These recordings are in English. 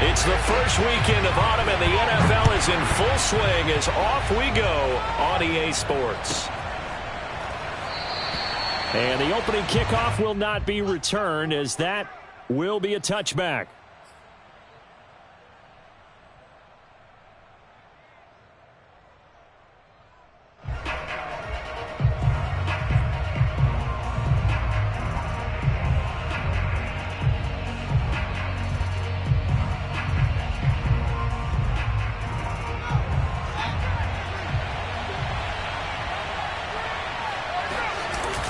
It's the first weekend of autumn, and the NFL is in full swing as off we go on EA Sports. And the opening kickoff will not be returned, as that will be a touchback.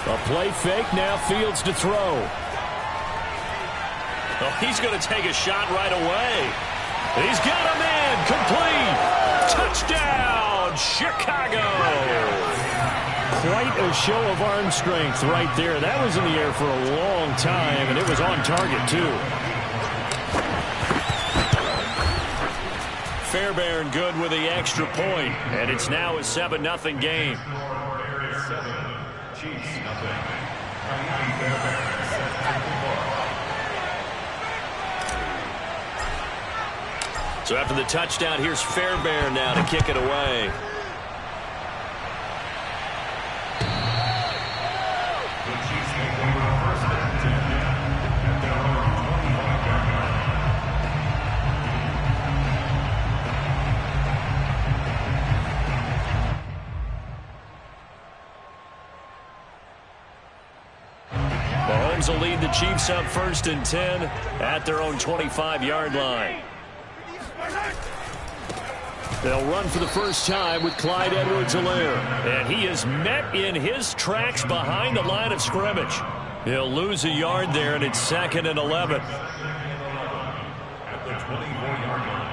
A play fake, now Fields to throw. Oh, he's going to take a shot right away. He's got him in, complete. Touchdown, Chicago. Quite a show of arm strength right there. That was in the air for a long time, and it was on target, too. Fairbairn good with the extra point, and it's now a 7-0 game. So after the touchdown, here's Fairbairn now to kick it away. Mahomes will lead the Chiefs up 1st and 10 at their own 25-yard line. They'll run for the first time with Clyde Edwards-Helaire. And he is met in his tracks behind the line of scrimmage. He'll lose a yard there, and it's 2nd and 11. At the 24-yard line.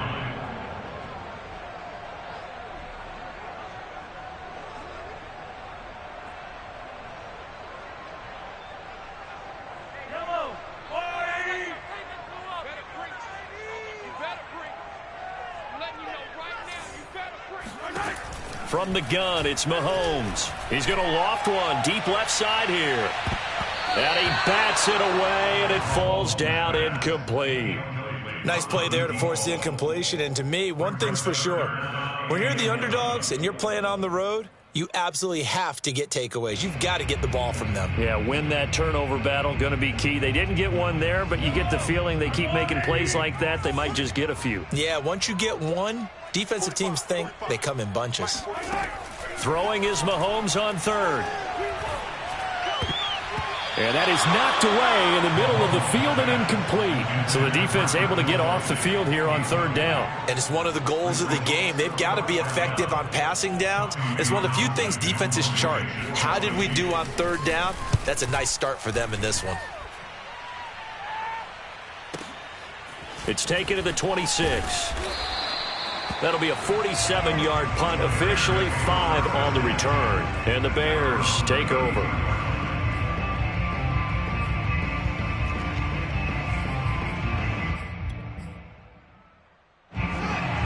From the gun, it's Mahomes. He's going to loft one deep left side here. And he bats it away, and it falls down incomplete. Nice play there to force the incompletion. And to me, one thing's for sure. When you're the underdogs and you're playing on the road, you absolutely have to get takeaways. You've got to get the ball from them. Yeah, win that turnover battle, going to be key. They didn't get one there, but you get the feeling they keep making plays like that, they might just get a few. Yeah, once you get one, defensive teams think they come in bunches. Throwing is Mahomes on 3rd. And that is knocked away in the middle of the field and incomplete. So the defense able to get off the field here on 3rd down. And it's one of the goals of the game. They've got to be effective on passing downs. It's one of the few things defenses chart. How did we do on 3rd down? That's a nice start for them in this one. It's taken to the 26. That'll be a 47-yard punt, officially 5 on the return. And the Bears take over.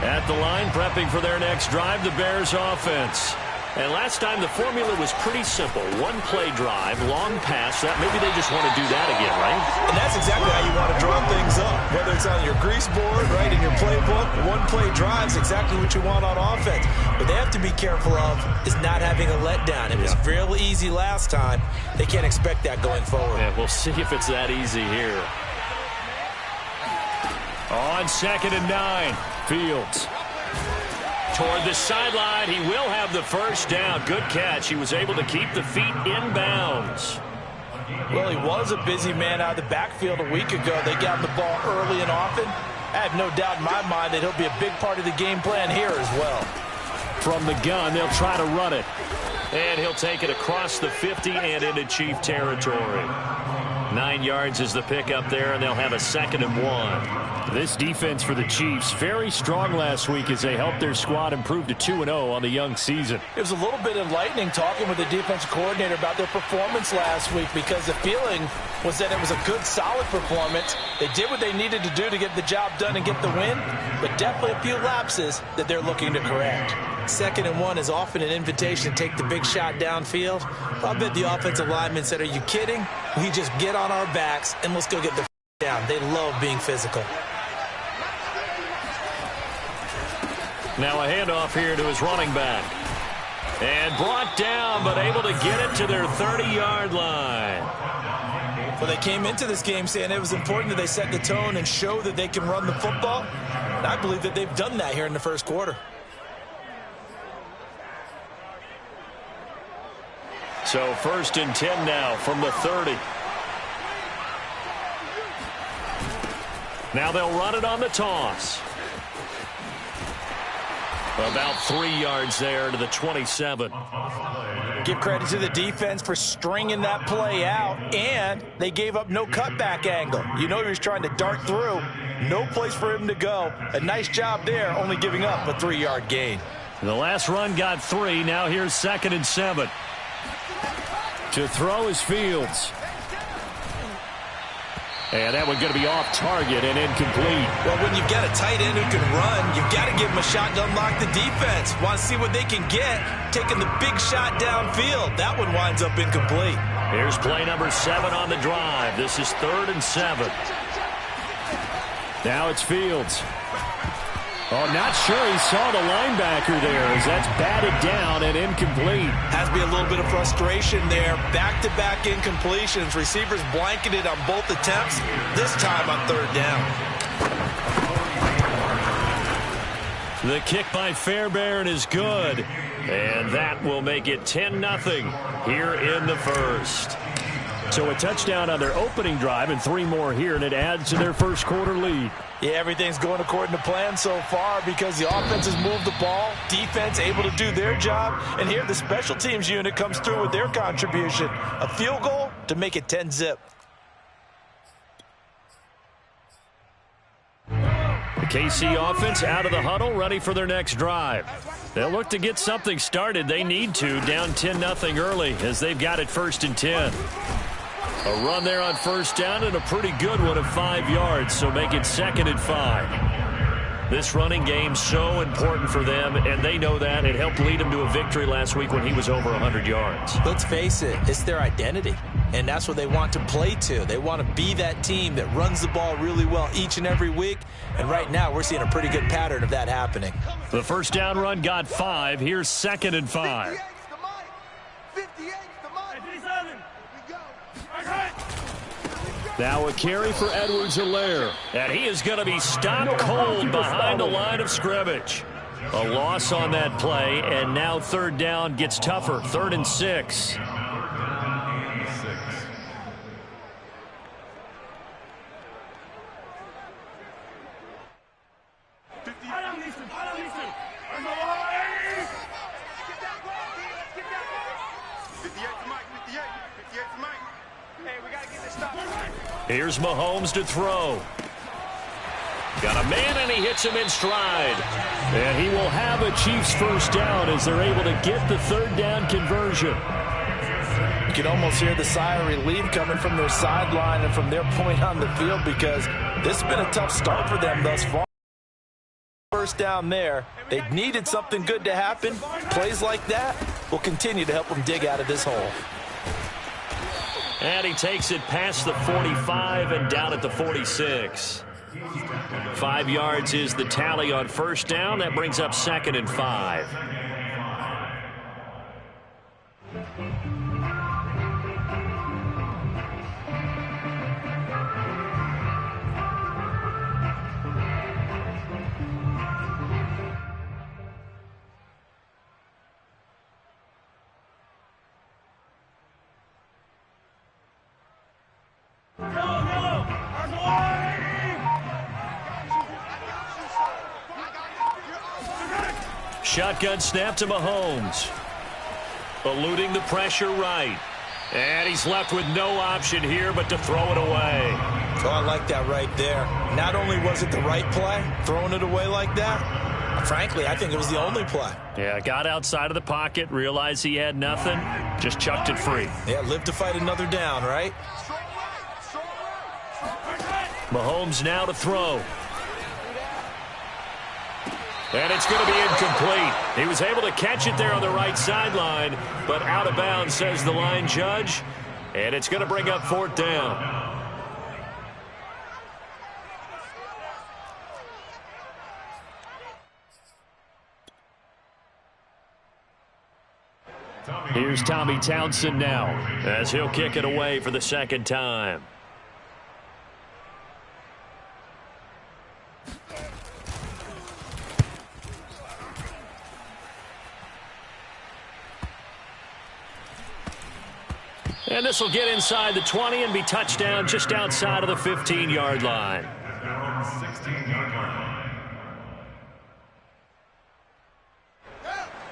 At the line, prepping for their next drive, the Bears offense. And last time, the formula was pretty simple. One-play drive, long pass. Maybe they just want to do that again, right? And that's exactly how you want to draw things up. Whether it's on your grease board, right, in your playbook, one-play drive is exactly what you want on offense. What they have to be careful of is not having a letdown. It was real easy last time. They can't expect that going forward. Yeah, we'll see if it's that easy here. On 2nd and 9, Fields. Toward the sideline, he will have the first down. Good catch. He was able to keep the feet in bounds. Well, he was a busy man out of the backfield a week ago. They got him the ball early and often. I have no doubt in my mind that he'll be a big part of the game plan here as well. From the gun, they'll try to run it. And he'll take it across the 50 and into Chief territory. 9 yards is the pickup there, and they'll have a 2nd and 1. This defense for the Chiefs, very strong last week as they helped their squad improve to 2-0 on the young season. It was a little bit enlightening talking with the defensive coordinator about their performance last week, because the feeling was that it was a good, solid performance. They did what they needed to do to get the job done and get the win, but definitely a few lapses that they're looking to correct. 2nd and 1 is often an invitation to take the big shot downfield. I bet the offensive linemen said, "Are you kidding? We just get on our backs and let's go get the down." They love being physical. Now a handoff here to his running back. And brought down, but able to get it to their 30-yard line. Well, they came into this game saying it was important that they set the tone and show that they can run the football. And I believe that they've done that here in the first quarter. So 1st and 10 now from the 30. Now they'll run it on the toss. About 3 yards there to the 27. Give credit to the defense for stringing that play out, and they gave up no cutback angle. You know he was trying to dart through. No place for him to go. A nice job there, only giving up a 3-yard gain. The last run got 3. Now here's 2nd and 7. To throw is Fields. And that one's going to be off target and incomplete. Well, when you've got a tight end who can run, you've got to give him a shot to unlock the defense. Want to see what they can get, taking the big shot downfield. That one winds up incomplete. Here's play number 7 on the drive. This is 3rd and 7. Now it's Fields. Oh, not sure he saw the linebacker there as that's batted down and incomplete. Has to be a little bit of frustration there. Back-to-back incompletions. Receivers blanketed on both attempts, this time on 3rd down. The kick by Fairbairn is good. And that will make it 10-0 here in the first. So a touchdown on their opening drive and 3 more here, and it adds to their first quarter lead. Yeah, everything's going according to plan so far because the offense has moved the ball, defense able to do their job, and here the special teams unit comes through with their contribution. A field goal to make it 10-zip. The KC offense out of the huddle, ready for their next drive. They'll look to get something started. They need to, down 10-0 early as they've got it 1st and 10. A run there on 1st down and a pretty good one of 5 yards, so make it 2nd and 5. This running game so important for them, and they know that. It helped lead them to a victory last week when he was over 100 yards. Let's face it, it's their identity, and that's what they want to play to. They want to be that team that runs the ball really well each and every week, and right now we're seeing a pretty good pattern of that happening. The 1st down run got 5. Here's 2nd and 5. Now a carry for Edwards-Helaire. And he is going to be stopped cold behind the line of scrimmage. A loss on that play, and now 3rd down gets tougher. 3rd and 6. Here's Mahomes to throw. Got a man, and he hits him in stride. And he will have a Chiefs 1st down as they're able to get the 3rd down conversion. You can almost hear the sigh of relief coming from their sideline and from their point on the field because this has been a tough start for them thus far. 1st down there. They needed something good to happen. Plays like that will continue to help them dig out of this hole. And he takes it past the 45 and down at the 46. 5 yards is the tally on 1st down. That brings up 2nd and 5. Shotgun snap to Mahomes. Eluding the pressure right. And he's left with no option here but to throw it away. Oh, I like that right there. Not only was it the right play, throwing it away like that, frankly, I think it was the only play. Yeah, got outside of the pocket, realized he had nothing, just chucked it free. Yeah, live to fight another down, right? Mahomes now to throw. And it's going to be incomplete. He was able to catch it there on the right sideline, but out of bounds, says the line judge. And it's going to bring up 4th down. Here's Tommy Townsend now as he'll kick it away for the second time. And this will get inside the 20 and be touchdown just outside of the 15-yard line.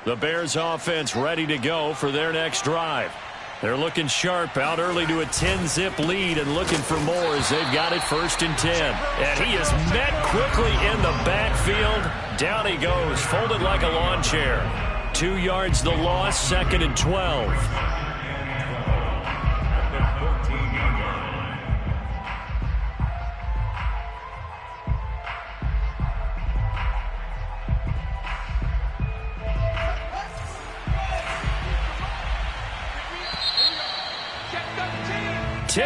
The Bears offense ready to go for their next drive. They're looking sharp, out early to a 10-zip lead and looking for more as they've got it 1st and 10. And he is met quickly in the backfield. Down he goes, folded like a lawn chair. 2 yards the loss, 2nd and 12.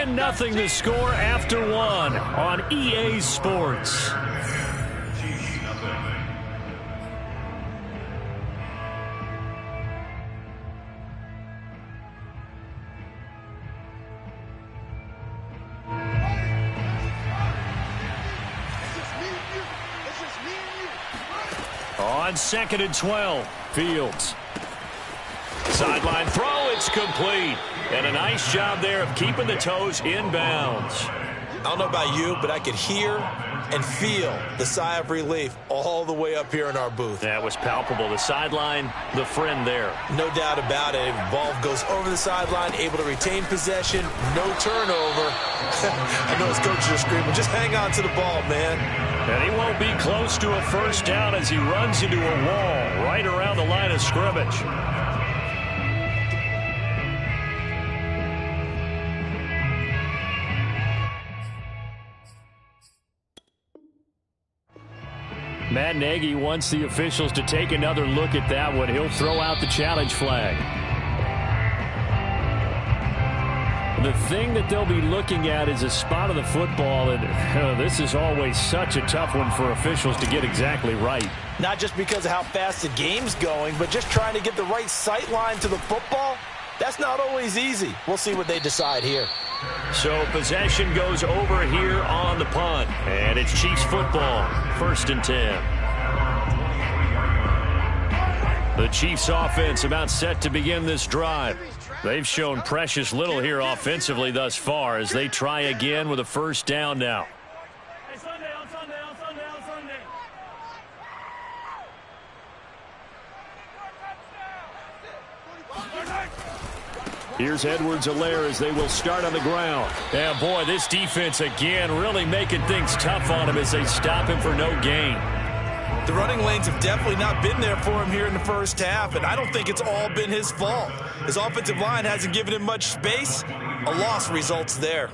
Nothing the score after 1 on EA Sports. On 2nd and 12, Fields. Sideline throw, it's complete. And a nice job there of keeping the toes inbounds. I don't know about you, but I could hear and feel the sigh of relief all the way up here in our booth. That was palpable. The sideline, the friend there. No doubt about it. Ball goes over the sideline, able to retain possession, no turnover. I know his coaches are screaming, just hang on to the ball, man. And he won't be close to a first down as he runs into a wall right around the line of scrimmage. Matt Nagy wants the officials to take another look at that one. He'll throw out the challenge flag. The thing that they'll be looking at is a spot of the football, and this is always such a tough one for officials to get exactly right. Not just because of how fast the game's going, but just trying to get the right sight line to the football. That's not always easy. We'll see what they decide here. So possession goes over here on the punt, and it's Chiefs football, 1st and 10. The Chiefs offense about set to begin this drive. They've shown precious little here offensively thus far as they try again with a first down now. Here's Edwards-Helaire as they will start on the ground. Yeah, boy, this defense again really making things tough on him as they stop him for no gain. The running lanes have definitely not been there for him here in the first half, and I don't think it's all been his fault. His offensive line hasn't given him much space. A loss results there.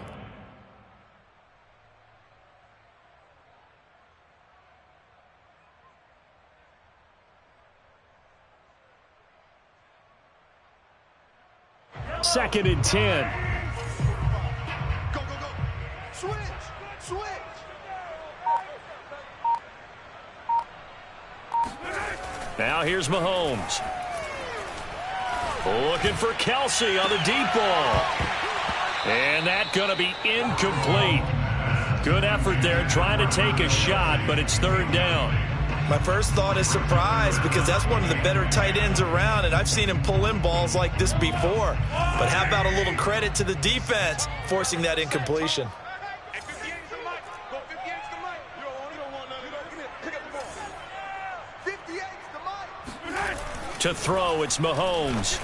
Second and 10. Go, go, go. Switch. Switch. Now here's Mahomes. Looking for Kelsey on the deep ball. And that's going to be incomplete. Good effort there trying to take a shot, but it's 3rd down. My first thought is surprise because that's one of the better tight ends around, and I've seen him pull in balls like this before. But how about a little credit to the defense forcing that incompletion? To throw, it's Mahomes.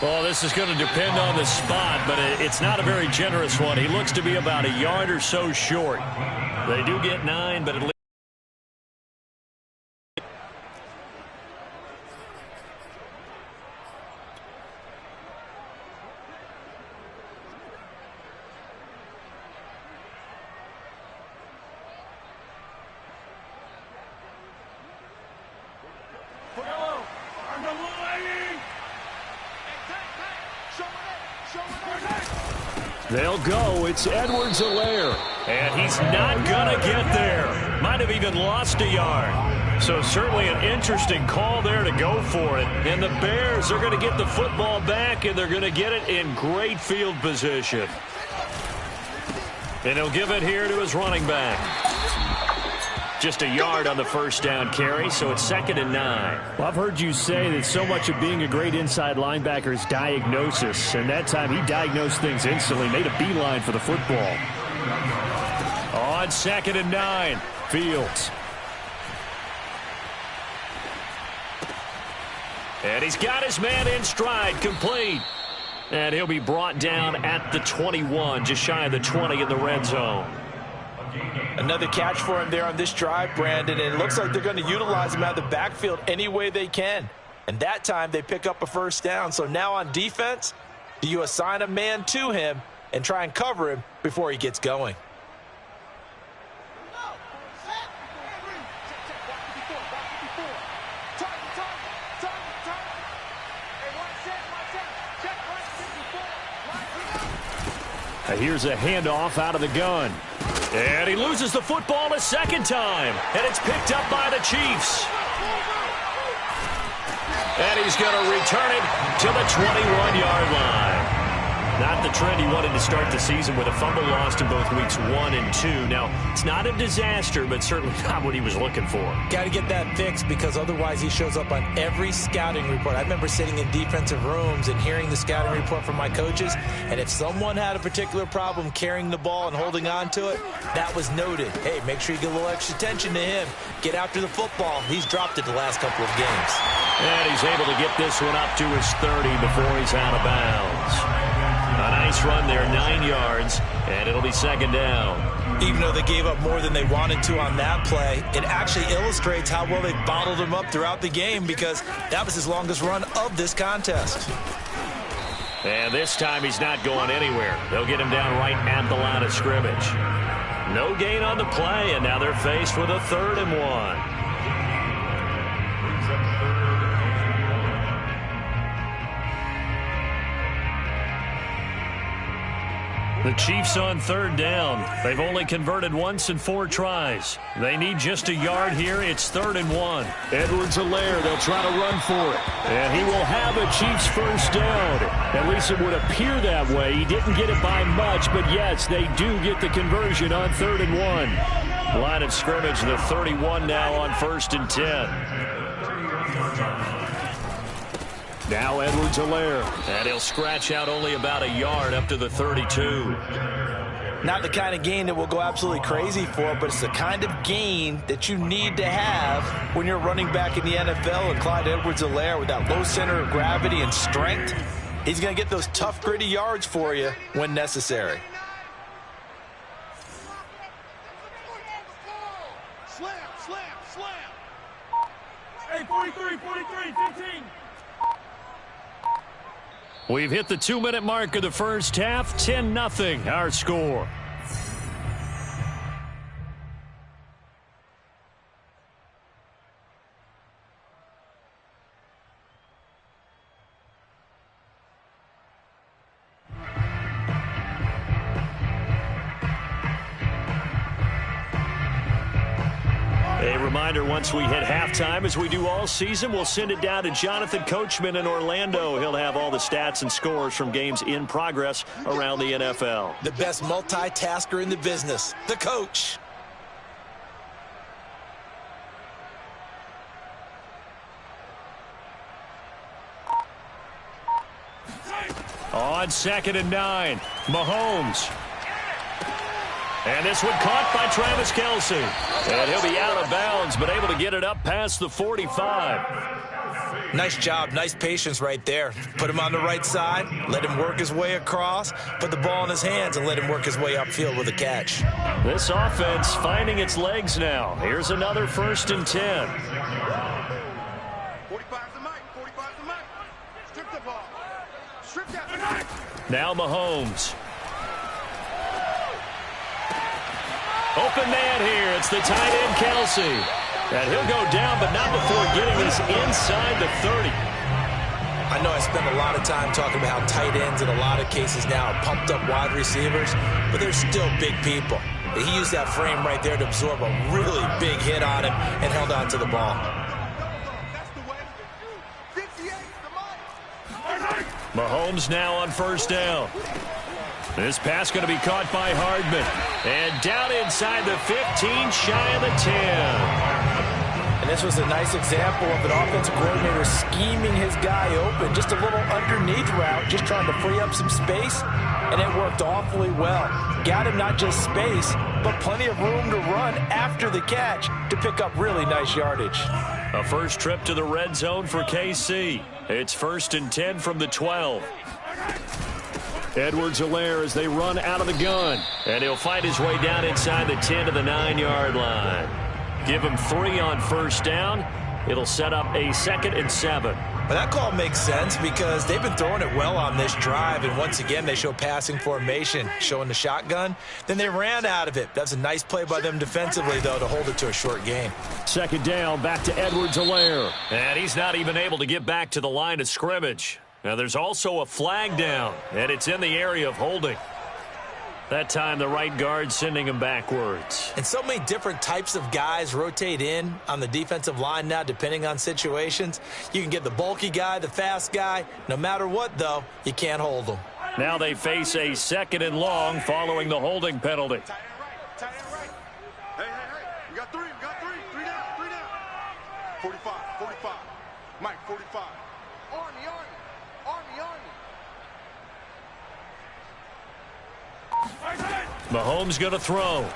Well, this is going to depend on the spot, but it's not a very generous one. He looks to be about a yard or so short. They do get 9, but at least they'll go. It's Edwards-Helaire. And he's not going to get there. Might have even lost a yard. So certainly an interesting call there to go for it. And the Bears are going to get the football back, and they're going to get it in great field position. And he'll give it here to his running back. Just a yard on the first down carry, so it's 2nd and 9. Well, I've heard you say that so much of being a great inside linebacker is diagnosis, and that time he diagnosed things instantly, made a beeline for the football. On 2nd and 9, Fields. And he's got his man in stride, complete. And he'll be brought down at the 21, just shy of the 20 in the red zone. Another catch for him there on this drive, Brandon, and it looks like they're going to utilize him out of the backfield any way they can. And that time they pick up a first down. So now on defense, do you assign a man to him and try and cover him before he gets going? Here's a handoff out of the gun. And he loses the football a second time. And it's picked up by the Chiefs. And he's going to return it to the 21-yard line. Not the trend he wanted to start the season with a fumble lost in both weeks 1 and 2. Now, it's not a disaster, but certainly not what he was looking for. Got to get that fixed because otherwise he shows up on every scouting report. I remember sitting in defensive rooms and hearing the scouting report from my coaches, and if someone had a particular problem carrying the ball and holding on to it, that was noted. Hey, make sure you get a little extra attention to him. Get after the football. He's dropped it the last couple of games. And he's able to get this one up to his 30 before he's out of bounds. A nice run there, 9 yards, and it'll be 2nd down. Even though they gave up more than they wanted to on that play, it actually illustrates how well they bottled him up throughout the game because that was his longest run of this contest. And this time he's not going anywhere. They'll get him down right at the line of scrimmage. No gain on the play, and now they're faced with a 3rd and 1. The Chiefs on 3rd down. They've only converted once in 4 tries. They need just a yard here. It's 3rd and 1. Edwards-Helaire, they'll try to run for it. And he will have a Chiefs first down. At least it would appear that way. He didn't get it by much, but yes, they do get the conversion on 3rd and 1. Line of scrimmage, the 31 now on 1st and 10. Now Edwards-Helaire. And he'll scratch out only about a yard up to the 32. Not the kind of gain that we'll go absolutely crazy for, but it's the kind of gain that you need to have when you're running back in the NFL. And Clyde Edwards-Helaire, with that low center of gravity and strength, he's going to get those tough, gritty yards for you when necessary. Slam, slam, slam. Hey, 43, 15. We've hit the 2-minute mark of the first half. 10-0 our score. A reminder, once we hit halftime, as we do all season, we'll send it down to Jonathan Coachman in Orlando. He'll have all the stats and scores from games in progress around the NFL. The best multitasker in the business, the coach. On 2nd and 9, Mahomes. And this one caught by Travis Kelce. And he'll be out of bounds, but able to get it up past the 45. Nice job, nice patience right there. Put him on the right side, let him work his way across, put the ball in his hands, and let him work his way upfield with a catch. This offense finding its legs now. Here's another 1st and 10. 45's the mic, 45's the mic. Strip the ball. Strip that. Now Mahomes. Open man here. It's the tight end, Kelce. And he'll go down, but not before getting this inside the 30. I know I spend a lot of time talking about how tight ends in a lot of cases now are pumped up wide receivers, but they're still big people. He used that frame right there to absorb a really big hit on him and held on to the ball. Mahomes now on first down. This pass going to be caught by Hardman. And down inside the 15, shy of the 10. And this was a nice example of an offensive coordinator scheming his guy open. Just a little underneath route, just trying to free up some space. And it worked awfully well. Got him not just space, but plenty of room to run after the catch to pick up really nice yardage. A first trip to the red zone for KC. It's 1st and 10 from the 12. Edwards-Helaire as they run out of the gun. And he'll find his way down inside the 10 to the 9-yard line. Give him 3 on first down. It'll set up a 2nd and 7. But that call makes sense because they've been throwing it well on this drive, and once again they show passing formation, showing the shotgun. Then they ran out of it. That's a nice play by them defensively, though, to hold it to a short gain. 2nd down, back to Edwards-Helaire. And he's not even able to get back to the line of scrimmage. Now there's also a flag down, and it's in the area of holding. That time the right guard sending him backwards. And so many different types of guys rotate in on the defensive line now depending on situations. You can get the bulky guy, the fast guy. No matter what, though, you can't hold them. Now they face a 2nd and long following the holding penalty. Tight end right. Hey. We got 3. Three down. 45. Mike, 45. Army. Mahomes going to throw.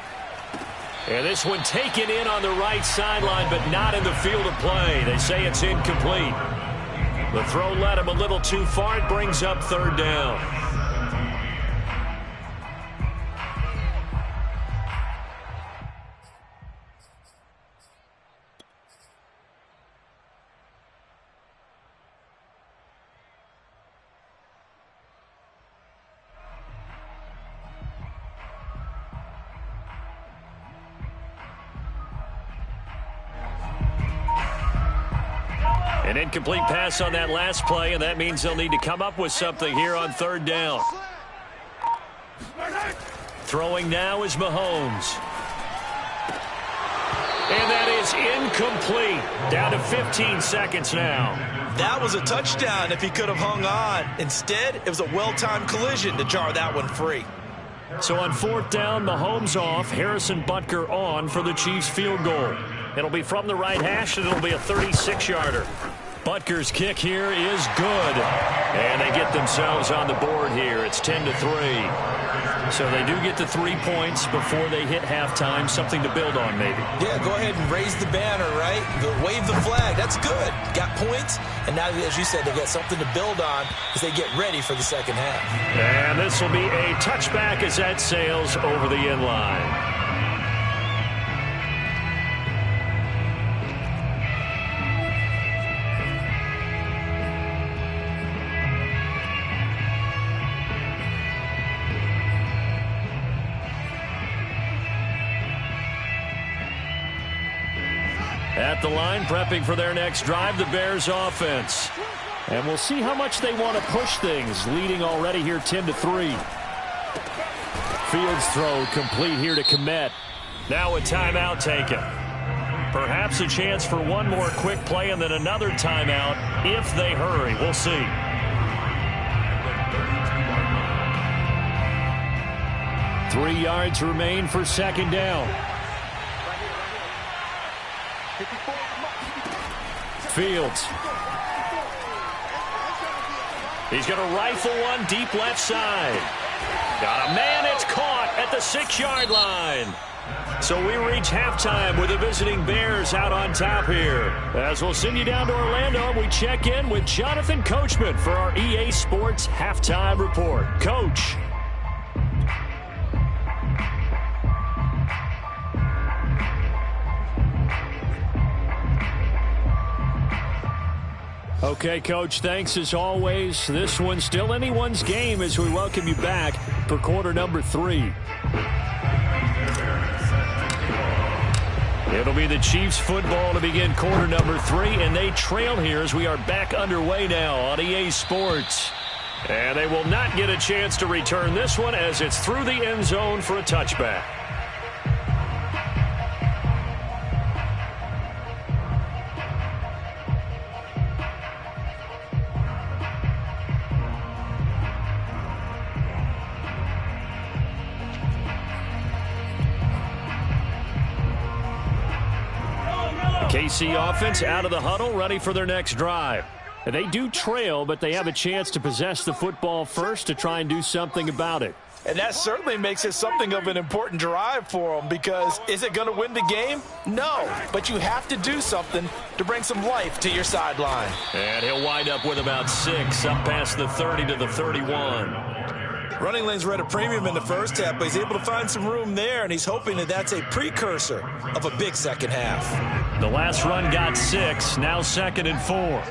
And this one taken in on the right sideline, but not in the field of play. They say it's incomplete. The throw led him a little too far. It brings up 3rd down. An incomplete pass on that last play, and that means they'll need to come up with something here on 3rd down. Throwing now is Mahomes. And that is incomplete. Down to 15 seconds now. That was a touchdown if he could have hung on. Instead, it was a well-timed collision to jar that one free. So on 4th down, Mahomes off, Harrison Butker on for the Chiefs field goal. It'll be from the right hash, and it'll be a 36-yarder. Butker's kick here is good. And they get themselves on the board here. It's 10-3. So they do get the 3 points before they hit halftime. Something to build on, maybe. Yeah, go ahead and raise the banner, right? Wave the flag. That's good. Got points, and now, as you said, they got something to build on as they get ready for the second half. And this will be a touchback as that sails over the end line. At the line, prepping for their next drive, the Bears offense. And we'll see how much they want to push things, leading already here 10-3. Fields throw complete here to Kmet. Now a timeout taken. Perhaps a chance for one more quick play and then another timeout if they hurry. We'll see. Three yards remain for 2nd down. Fields. He's going to rifle one deep left side. Got a man. It's caught at the 6-yard line. So we reach halftime with the visiting Bears out on top here. As we'll send you down to Orlando, we check in with Jonathan Coachman for our EA Sports Halftime Report. Coach. Okay, Coach, thanks as always. This one's still anyone's game as we welcome you back for quarter number 3. It'll be the Chiefs football to begin quarter number 3, and they trail here as we are back underway now on EA Sports. And they will not get a chance to return this one as it's through the end zone for a touchback. KC offense out of the huddle, ready for their next drive. And they do trail, but they have a chance to possess the football first to try and do something about it. And that certainly makes it something of an important drive for them, because is it going to win the game? No, but you have to do something to bring some life to your sideline. And he'll wind up with about 6, up past the 30 to the 31. Running lanes were at a premium in the first half, but he's able to find some room there, and he's hoping that that's a precursor of a big second half. The last run got 6, now 2nd and 4.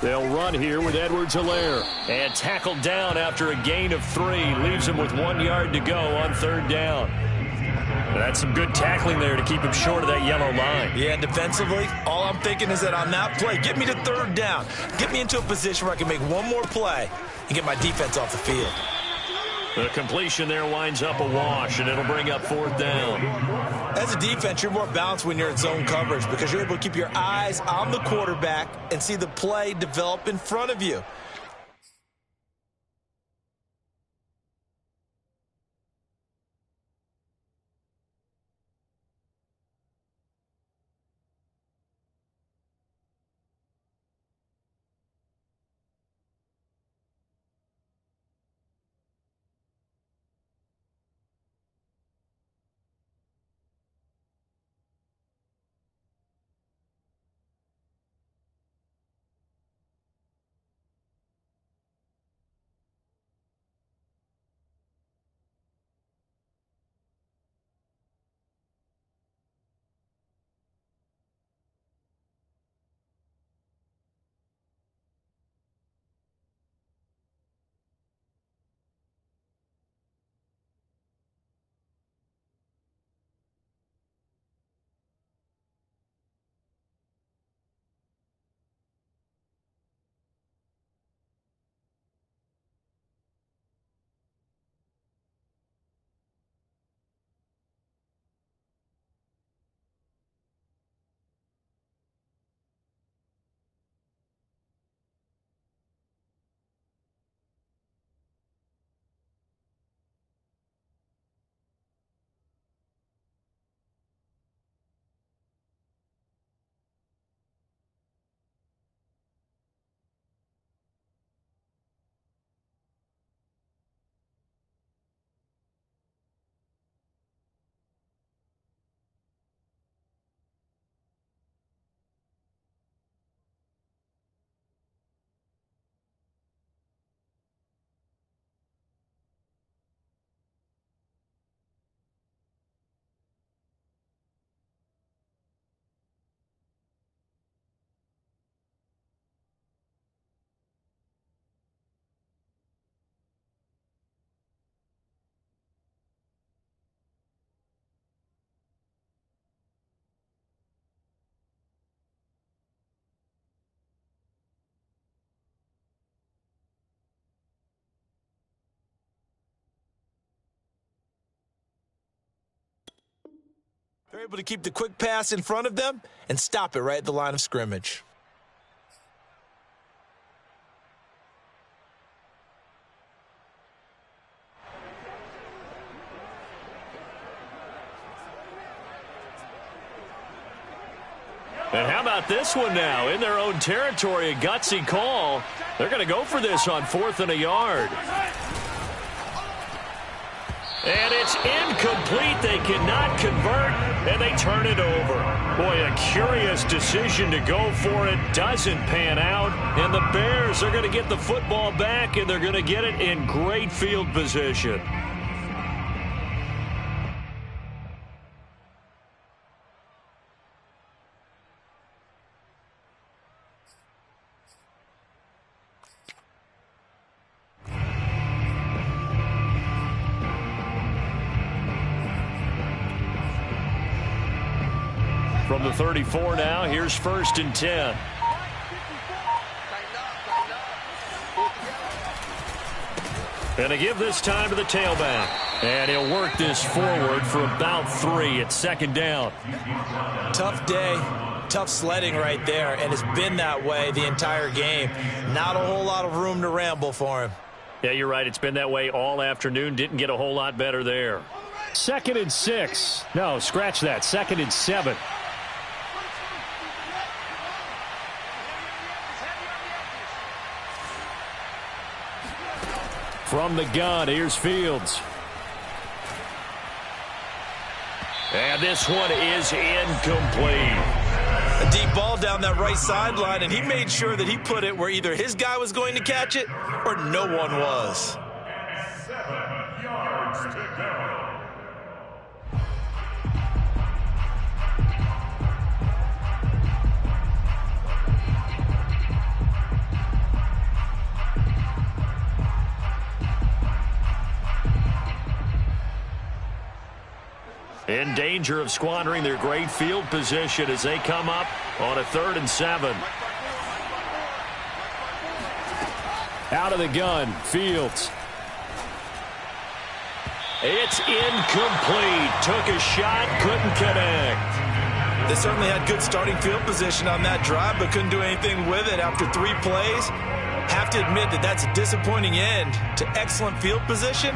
They'll run here with Edwards-Helaire. And tackled down after a gain of 3. Leaves him with 1 yard to go on 3rd down. That's some good tackling there to keep him short of that yellow line. Yeah, defensively, all I'm thinking is that on that play, get me to 3rd down. Get me into a position where I can make one more play and get my defense off the field. The completion there winds up a wash, and it'll bring up 4th down. As a defense, you're more balanced when you're in zone coverage because you're able to keep your eyes on the quarterback and see the play develop in front of you. They're able to keep the quick pass in front of them and stop it right at the line of scrimmage. And how about this one now? In their own territory, a gutsy call. They're going to go for this on 4th and a yard. And it's incomplete. They cannot convert, and they turn it over. Boy, a curious decision to go for it. Doesn't pan out, and the Bears are going to get the football back, and they're going to get it in great field position. From the 34 now, here's 1st and 10. And they give this time to the tailback. And he'll work this forward for about 3 at 2nd down. Tough day, tough sledding right there, and it's been that way the entire game. Not a whole lot of room to ramble for him. Yeah, you're right. It's been that way all afternoon. Didn't get a whole lot better there. 2nd and 6. No, scratch that. 2nd and 7. From the gun, here's Fields. And this one is incomplete. A deep ball down that right sideline, and he made sure that he put it where either his guy was going to catch it or no one was. 7 yards to go. In danger of squandering their great field position as they come up on a 3rd and 7. Out of the gun, Fields. It's incomplete. Took a shot, couldn't connect. They certainly had good starting field position on that drive, but couldn't do anything with it after 3 plays. Have to admit that that's a disappointing end to excellent field position.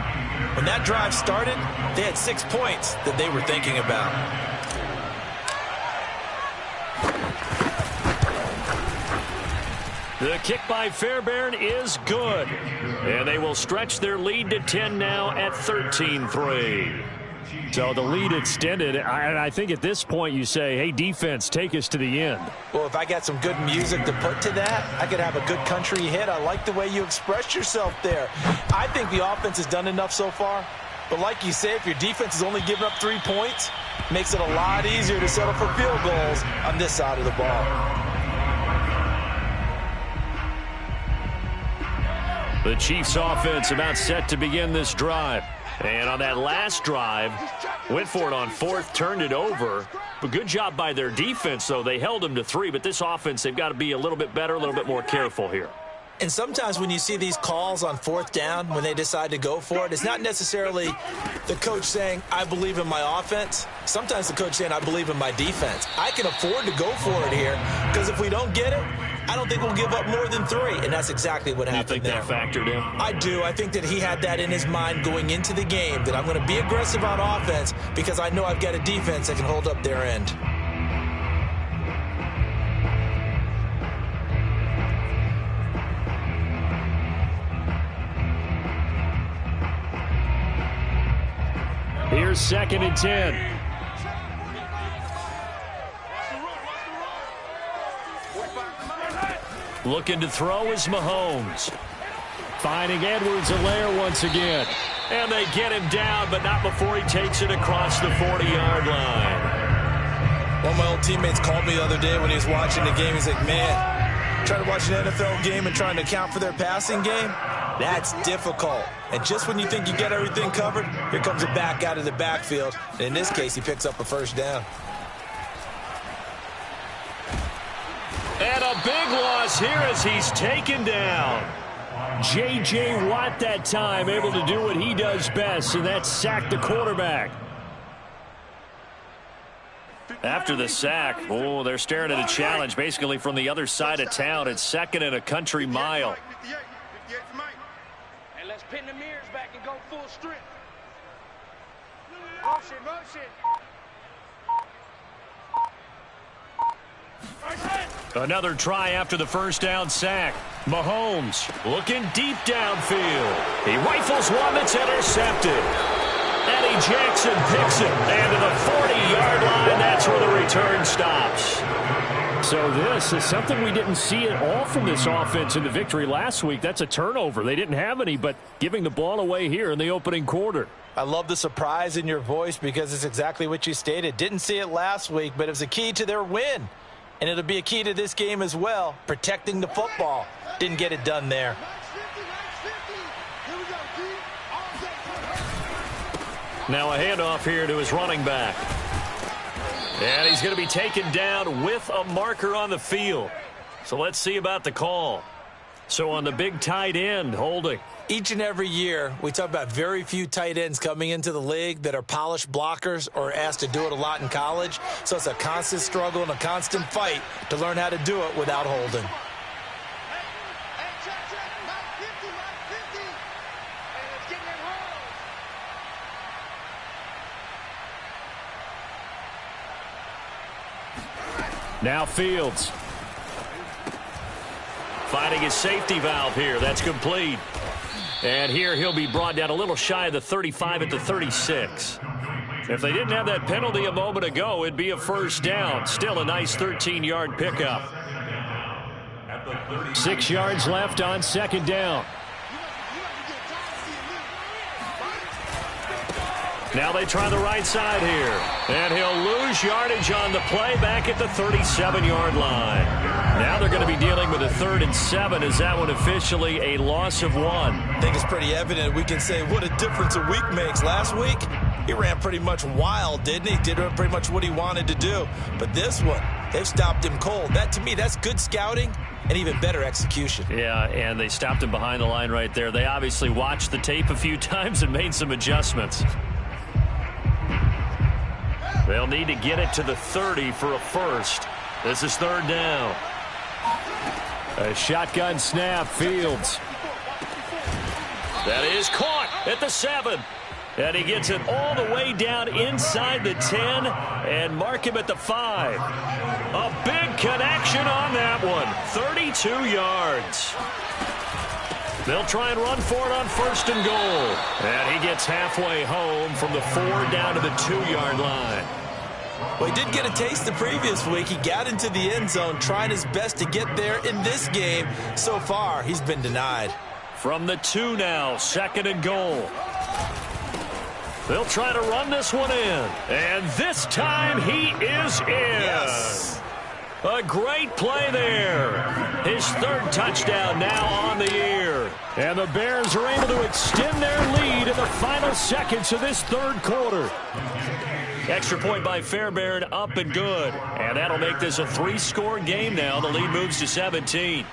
When that drive started, they had 6 points that they were thinking about. The kick by Fairbairn is good. And they will stretch their lead to 10 now at 13-3. So the lead extended. I think at this point you say, hey, defense, take us to the end. Well, if I got some good music to put to that, I could have a good country hit. I like the way you expressed yourself there. I think the offense has done enough so far. But like you say, if your defense is only giving up 3 points, it makes it a lot easier to settle for field goals on this side of the ball. The Chiefs offense about set to begin this drive. And on that last drive, went for it on 4th, turned it over. But good job by their defense, though. They held them to 3, but this offense, they've got to be a little bit better, a little bit more careful here. And sometimes when you see these calls on 4th down, when they decide to go for it, it's not necessarily the coach saying, I believe in my offense. Sometimes the coach saying, I believe in my defense. I can afford to go for it here because if we don't get it, I don't think we'll give up more than 3, and that's exactly what happened there. You think that factored in? I do. I think that he had that in his mind going into the game, that I'm going to be aggressive on offense because I know I've got a defense that can hold up their end. Here's 2nd and 10. Looking to throw is Mahomes. Finding Edwards-Helaire once again. And they get him down, but not before he takes it across the 40-yard line. One of my old teammates called me the other day when he was watching the game. He's like, man, trying to watch an NFL game and trying to account for their passing game, that's difficult. And just when you think you get everything covered, here comes a back out of the backfield. And in this case, he picks up a 1st down. And a big loss here as he's taken down. J.J. Watt that time able to do what he does best, and that's sack the quarterback. After the sack, oh, they're staring at a challenge basically from the other side of town. It's 2nd and a country mile. And let's pin the mirrors back and go full strip. Motion, motion. Another try after the 1st down sack. Mahomes looking deep downfield. He rifles one that's intercepted. Eddie Jackson picks it. And to the 40-yard line, that's where the return stops. So this is something we didn't see at all from this offense in the victory last week. That's a turnover. They didn't have any, but giving the ball away here in the opening quarter. I love the surprise in your voice because it's exactly what you stated. Didn't see it last week, but it was a key to their win. And it'll be a key to this game as well, protecting the football. Didn't get it done there. Now a handoff here to his running back. And he's going to be taken down with a marker on the field. So let's see about the call. So on the big tight end, holding. Each and every year, we talk about very few tight ends coming into the league that are polished blockers or asked to do it a lot in college. So it's a constant struggle and a constant fight to learn how to do it without holding. Now Fields. Finding his safety valve here. That's complete. And here he'll be brought down a little shy of the 35 at the 36. If they didn't have that penalty a moment ago, it'd be a first down. Still a nice 13-yard pickup. 6 yards left on second down. Now they try the right side here. And he'll lose yardage on the play back at the 37-yard line. Now they're going to be dealing with a 3rd and 7. Is that one officially a loss of 1? I think it's pretty evident. We can say what a difference a week makes. Last week, he ran pretty much wild, didn't he? Did pretty much what he wanted to do. But this one, they've stopped him cold. That, to me, that's good scouting and even better execution. Yeah, and they stopped him behind the line right there. They obviously watched the tape a few times and made some adjustments. They'll need to get it to the 30 for a first. This is 3rd down. A shotgun snap, Fields. That is caught at the 7. And he gets it all the way down inside the 10 and mark him at the 5. A big connection on that one. 32 yards. They'll try and run for it on 1st and goal. And he gets halfway home from the 4 down to the 2-yard line. Well, he did get a taste the previous week. He got into the end zone trying his best to get there in this game. So far, he's been denied. From the 2 now, 2nd and goal. They'll try to run this one in. And this time he is in. Yes. A great play there. His 3rd touchdown now on the year. And the Bears are able to extend their lead in the final seconds of this 3rd quarter. Extra point by Fairbairn, up and good. And that'll make this a 3-score game now. The lead moves to 17.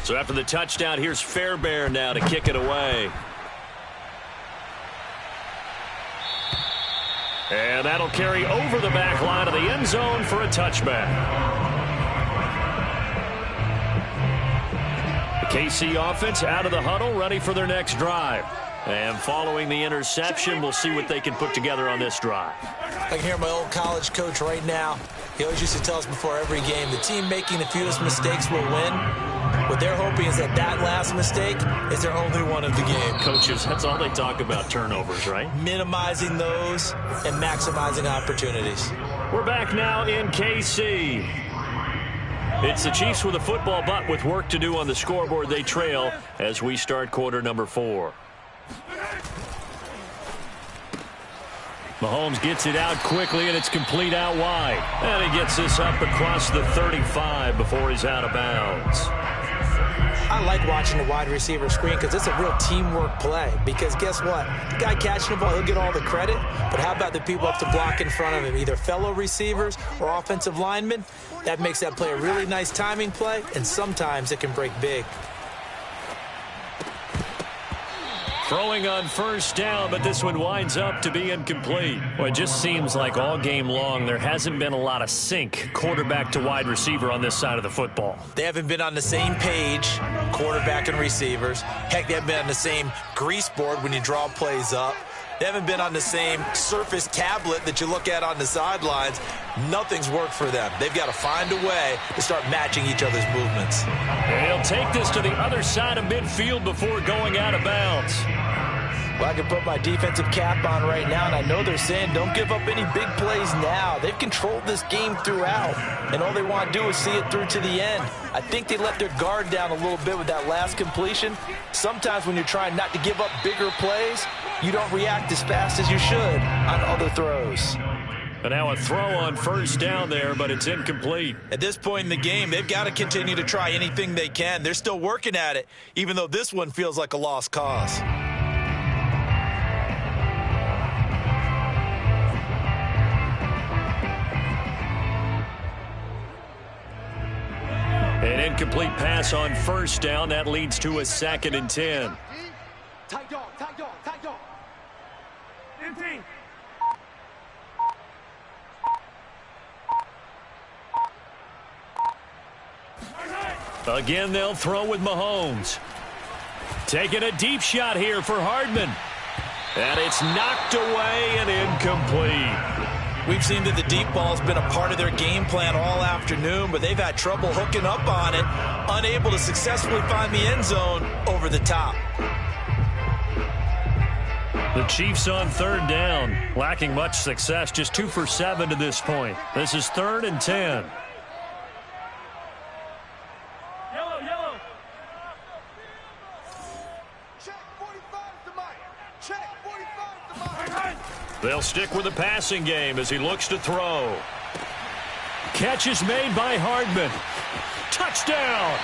So after the touchdown, here's Fairbairn now to kick it away. And that'll carry over the back line of the end zone for a touchback. The KC offense out of the huddle, ready for their next drive. And following the interception, we'll see what they can put together on this drive. I can hear my old college coach right now. He always used to tell us before every game, the team making the fewest mistakes will win. What they're hoping is that last mistake is their only one of the game. Coaches, that's all they talk about, turnovers, right? Minimizing those and maximizing opportunities. We're back now in KC. It's the Chiefs with a football, but with work to do on the scoreboard, they trail as we start quarter number 4. Mahomes gets it out quickly, and it's complete out wide. And he gets this up across the 35 before he's out of bounds. I like watching the wide receiver screen because it's a real teamwork play. Because guess what? The guy catching the ball, he'll get all the credit. But how about the people up to block in front of him, either fellow receivers or offensive linemen? That makes that play a really nice timing play, and sometimes it can break big. Throwing on 1st down, but this one winds up to be incomplete. Well, it just seems like all game long there hasn't been a lot of sync quarterback to wide receiver on this side of the football. They haven't been on the same page, quarterback and receivers. Heck, they haven't been on the same grease board when you draw plays up. They haven't been on the same surface tablet that you look at on the sidelines. Nothing's worked for them. They've got to find a way to start matching each other's movements. And he'll take this to the other side of midfield before going out of bounds. Well, I can put my defensive cap on right now, and I know they're saying don't give up any big plays now. They've controlled this game throughout, and all they want to do is see it through to the end. I think they let their guard down a little bit with that last completion. Sometimes when you're trying not to give up bigger plays, you don't react as fast as you should on other throws. And now a throw on 1st down there, but it's incomplete. At this point in the game, they've got to continue to try anything they can. They're still working at it, even though this one feels like a lost cause. An incomplete pass on 1st down. That leads to a 2nd and 10. Tight dog, tight dog, tight dog. 15. Again, they'll throw with Mahomes. Taking a deep shot here for Hardman. And it's knocked away and incomplete. We've seen that the deep ball has been a part of their game plan all afternoon, but they've had trouble hooking up on it, unable to successfully find the end zone over the top. The Chiefs on third down, lacking much success, just 2 for 7 to this point. This is 3rd and 10. Yellow. Check 45 to Mike. Check 45 to Mike. They'll stick with the passing game as he looks to throw. Catch is made by Hardman. Touchdown!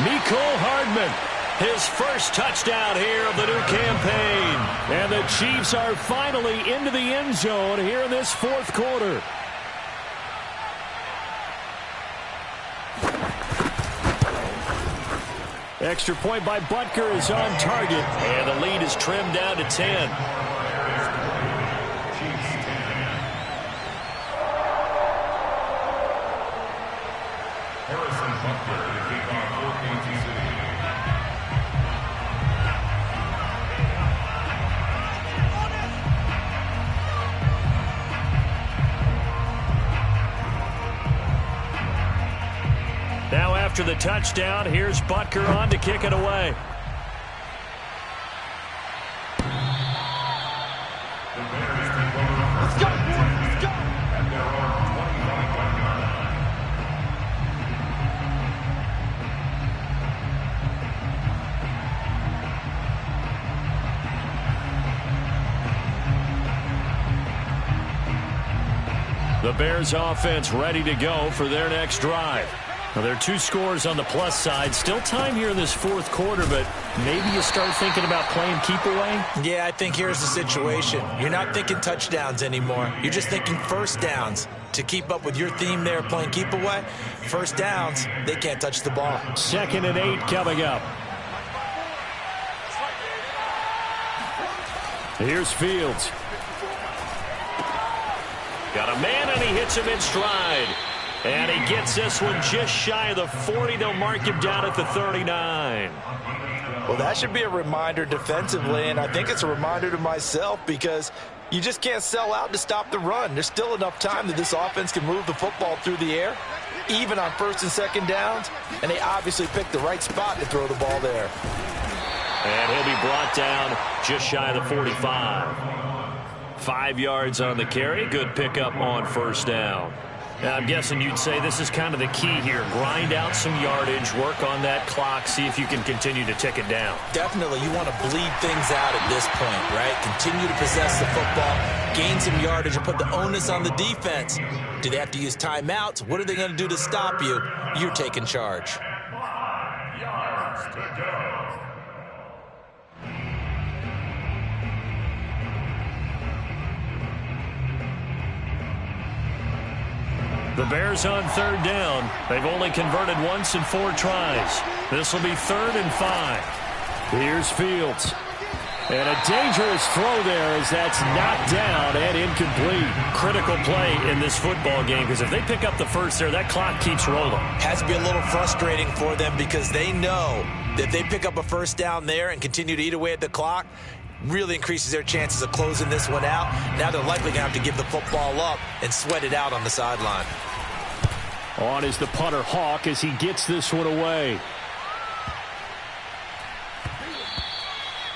Mecole Hardman. His first touchdown here of the new campaign. And the Chiefs are finally into the end zone here in this 4th quarter. Extra point by Butker is on target. And the lead is trimmed down to 10. Now after the touchdown, here's Butker on to kick it away. Let's go, boys. Let's go. The Bears offense ready to go for their next drive. Now, there are 2 scores on the plus side. Still time here in this 4th quarter, but maybe you start thinking about playing keep away? Yeah, I think here's the situation. You're not thinking touchdowns anymore. You're just thinking first downs. To keep up with your theme there, playing keep away, first downs, they can't touch the ball. 2nd and 8 coming up. Here's Fields. Got a man, and he hits him in stride. And he gets this one just shy of the 40. They'll mark him down at the 39. Well, that should be a reminder defensively, and I think it's a reminder to myself because you just can't sell out to stop the run. There's still enough time that this offense can move the football through the air, even on 1st and 2nd downs, and they obviously picked the right spot to throw the ball there. And he'll be brought down just shy of the 45. 5 yards on the carry. Good pickup on 1st down. Now, I'm guessing you'd say this is kind of the key here. Grind out some yardage, work on that clock, see if you can continue to tick it down. Definitely, you want to bleed things out at this point, right? Continue to possess the football, gain some yardage, and put the onus on the defense. Do they have to use timeouts? What are they going to do to stop you? You're taking charge. 5 yards to go. The Bears on 3rd down. They've only converted once in 4 tries. This will be 3rd and 5. Here's Fields. And a dangerous throw there as that's knocked down and incomplete. Critical play in this football game because if they pick up the first there, that clock keeps rolling. Has to be a little frustrating for them because they know that if they pick up a first down there and continue to eat away at the clock, really increases their chances of closing this one out. Now they're likely going to have to give the football up and sweat it out on the sideline. On is the punter Hawk as he gets this one away.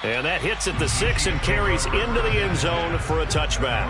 And that hits at the 6 and carries into the end zone for a touchback.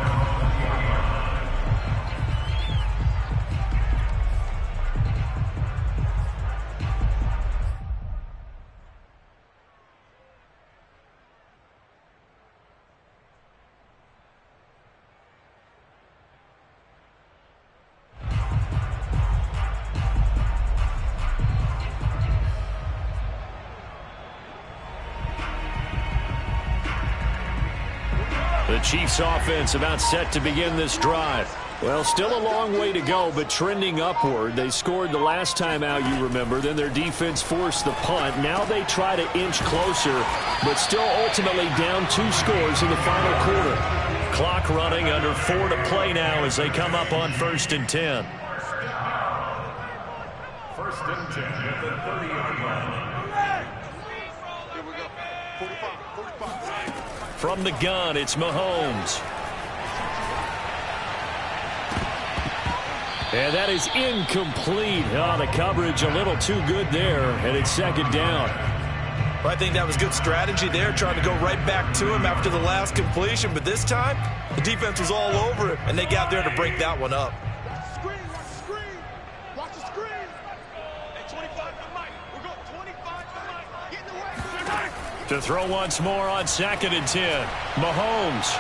The Chiefs offense about set to begin this drive. Well, still a long way to go, but trending upward. They scored the last time out, you remember. Then their defense forced the punt. Now they try to inch closer, but still ultimately down 2 scores in the final quarter. Clock running, under 4 to play now as they come up on 1st and 10. 1st and 10 at the 30-yard line. Here we go. 45. From the gun, it's Mahomes. And that is incomplete. Oh, the coverage a little too good there, and it's second down. Well, I think that was good strategy there, trying to go right back to him after the last completion. But this time, the defense was all over him, and they got there to break that one up. Screen, watch the screen. Watch the screen. Hey, 25 to Mike. We're going 25 to Mike. Get in the way. To throw once more on 2nd and 10. Mahomes.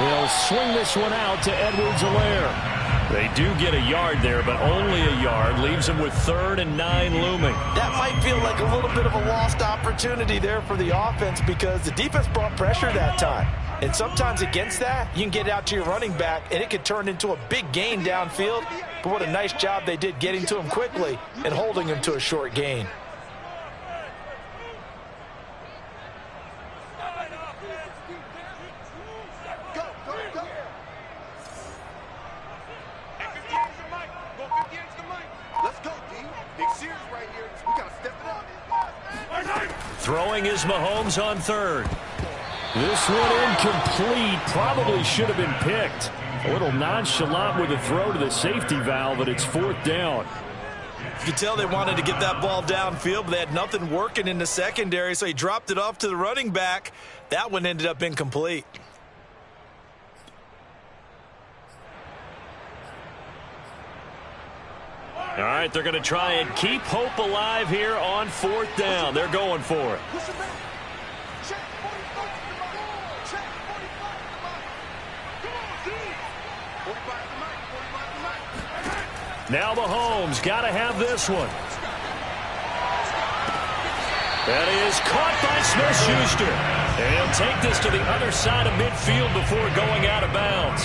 He'll swing this one out to Edwards-Helaire. They do get a yard there, but only a yard. Leaves them with 3rd and 9 looming. That might feel like a little bit of a lost opportunity there for the offense because the defense brought pressure that time. And sometimes against that, you can get out to your running back, and it could turn into a big gain downfield. But what a nice job they did getting to him quickly and holding him to a short gain. Throwing is Mahomes on 3rd. This one incomplete. Probably should have been picked. A little nonchalant with a throw to the safety valve, but it's 4th down. You could tell they wanted to get that ball downfield, but they had nothing working in the secondary, so he dropped it off to the running back. That one ended up incomplete. All right, they're going to try and keep hope alive here on 4th down. They're going for it. Now Mahomes got to have this one. That is caught by Smith-Schuster. And he'll take this to the other side of midfield before going out of bounds.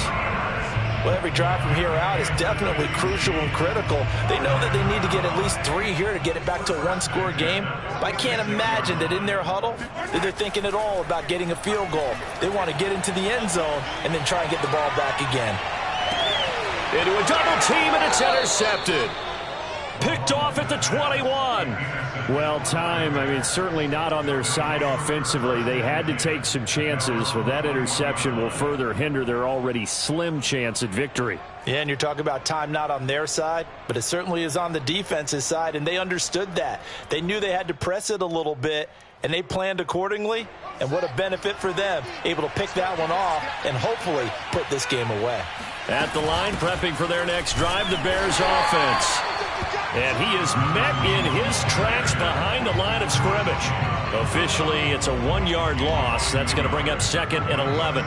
Well, every drive from here out is definitely crucial and critical. They know that they need to get at least 3 here to get it back to a one-score game. But I can't imagine that in their huddle that they're thinking at all about getting a field goal. They want to get into the end zone and then try and get the ball back again. Into a double team, and it's intercepted. Picked off at the 21. Well, certainly not on their side offensively. They had to take some chances, but that interception will further hinder their already slim chance at victory. Yeah, and you're talking about time not on their side, but it certainly is on the defense's side, and they understood that. They knew they had to press it a little bit, and they planned accordingly, and what a benefit for them, able to pick that one off and hopefully put this game away. At the line, prepping for their next drive, the Bears offense. And he is met in his tracks behind the line of scrimmage. Officially, it's a 1-yard loss. That's going to bring up 2nd and 11.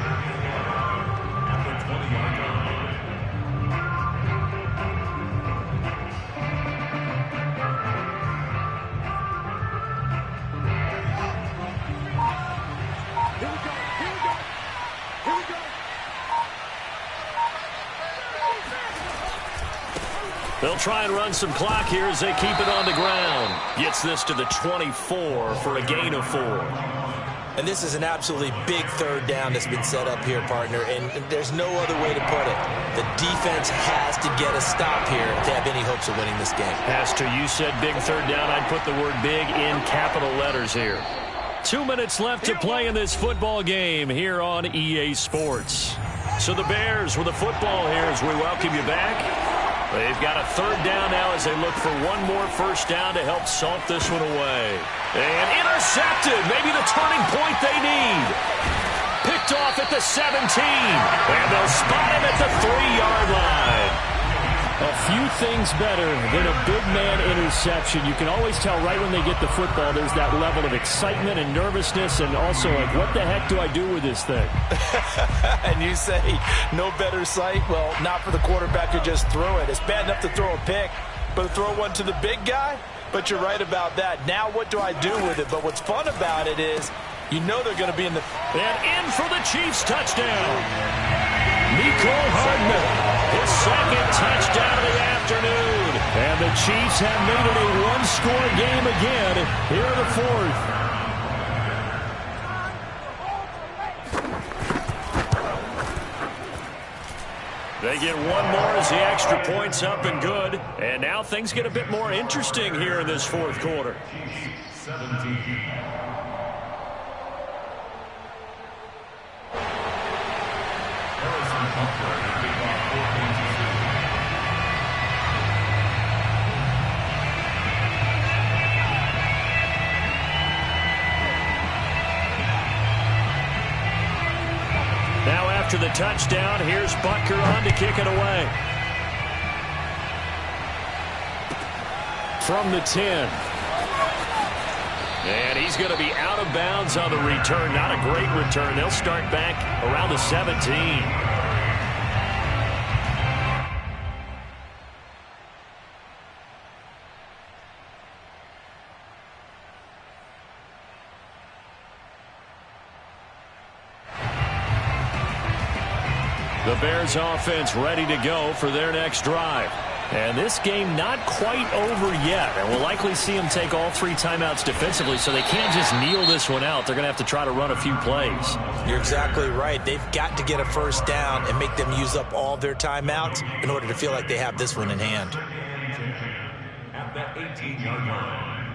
They'll try and run some clock here as they keep it on the ground. Gets this to the 24 for a gain of 4. And this is an absolutely big 3rd down that's been set up here, partner, and there's no other way to put it. The defense has to get a stop here to have any hopes of winning this game. Pastor, you said big 3rd down. I'd put the word big in capital letters here. 2 minutes left to play in this football game here on EA Sports. So the Bears with the football here as we welcome you back. They've got a 3rd down now as they look for one more 1st down to help salt this one away. And intercepted. Maybe the turning point they need. Picked off at the 17. And they'll spot him at the 3-yard line. A few things better than a big man interception. You can always tell right when they get the football, there's that level of excitement and nervousness and also like, what the heck do I do with this thing? And you say, no better sight? Well, not for the quarterback to just throw it. It's bad enough to throw a pick, but to throw one to the big guy? But you're right about that. Now what do I do with it? But what's fun about it is you know they're going to be in the... And in for the Chiefs touchdown. Nicole Hardman, his 2nd touchdown of the afternoon. And the Chiefs have made it a one-score game again here in the 4th. They get one more as the extra point's up and good. And now things get a bit more interesting here in this 4th quarter. 17. after the touchdown. Here's Butker on to kick it away. From the 10. And he's going to be out of bounds on the return. Not a great return. They'll start back around the 17. The Bears offense ready to go for their next drive. And this game not quite over yet. And we'll likely see them take all 3 timeouts defensively, so they can't just kneel this one out. They're going to have to try to run a few plays. You're exactly right. They've got to get a first down and make them use up all their timeouts in order to feel like they have this one in hand. At the 18-yard line.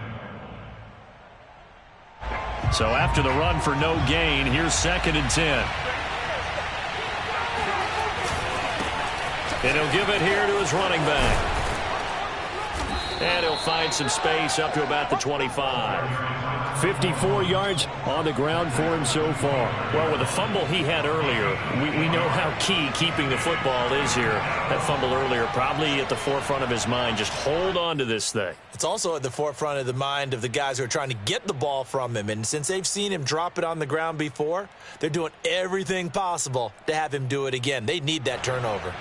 So after the run for no gain, here's 2nd and 10. And he'll give it here to his running back. And he'll find some space up to about the 25. 54 yards on the ground for him so far. Well, with the fumble he had earlier, we know how key keeping the football is here. That fumble earlier probably at the forefront of his mind. Just hold on to this thing. It's also at the forefront of the mind of the guys who are trying to get the ball from him. And since they've seen him drop it on the ground before, they're doing everything possible to have him do it again. They need that turnover.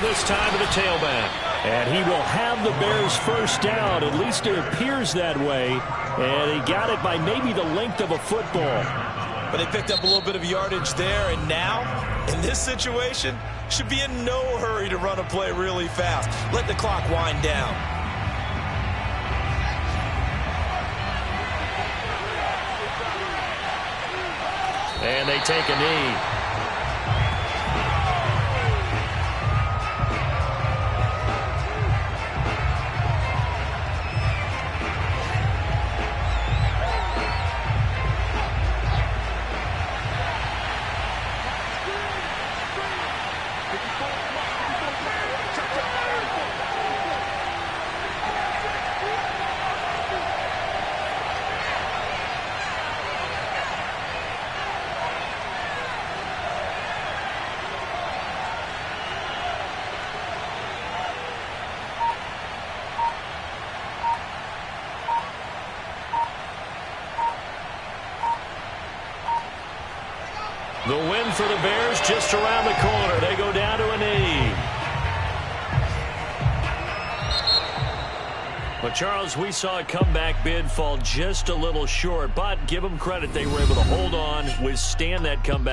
This time to the tailback. And he will have the Bears first down. At least it appears that way. And he got it by maybe the length of a football. But they picked up a little bit of yardage there. And now, in this situation, should be in no hurry to run a play really fast. Let the clock wind down. And they take a knee. The win for the Bears just around the corner. They go down to a knee. But, Charles, we saw a comeback bid fall just a little short, but give them credit. They were able to hold on, withstand that comeback.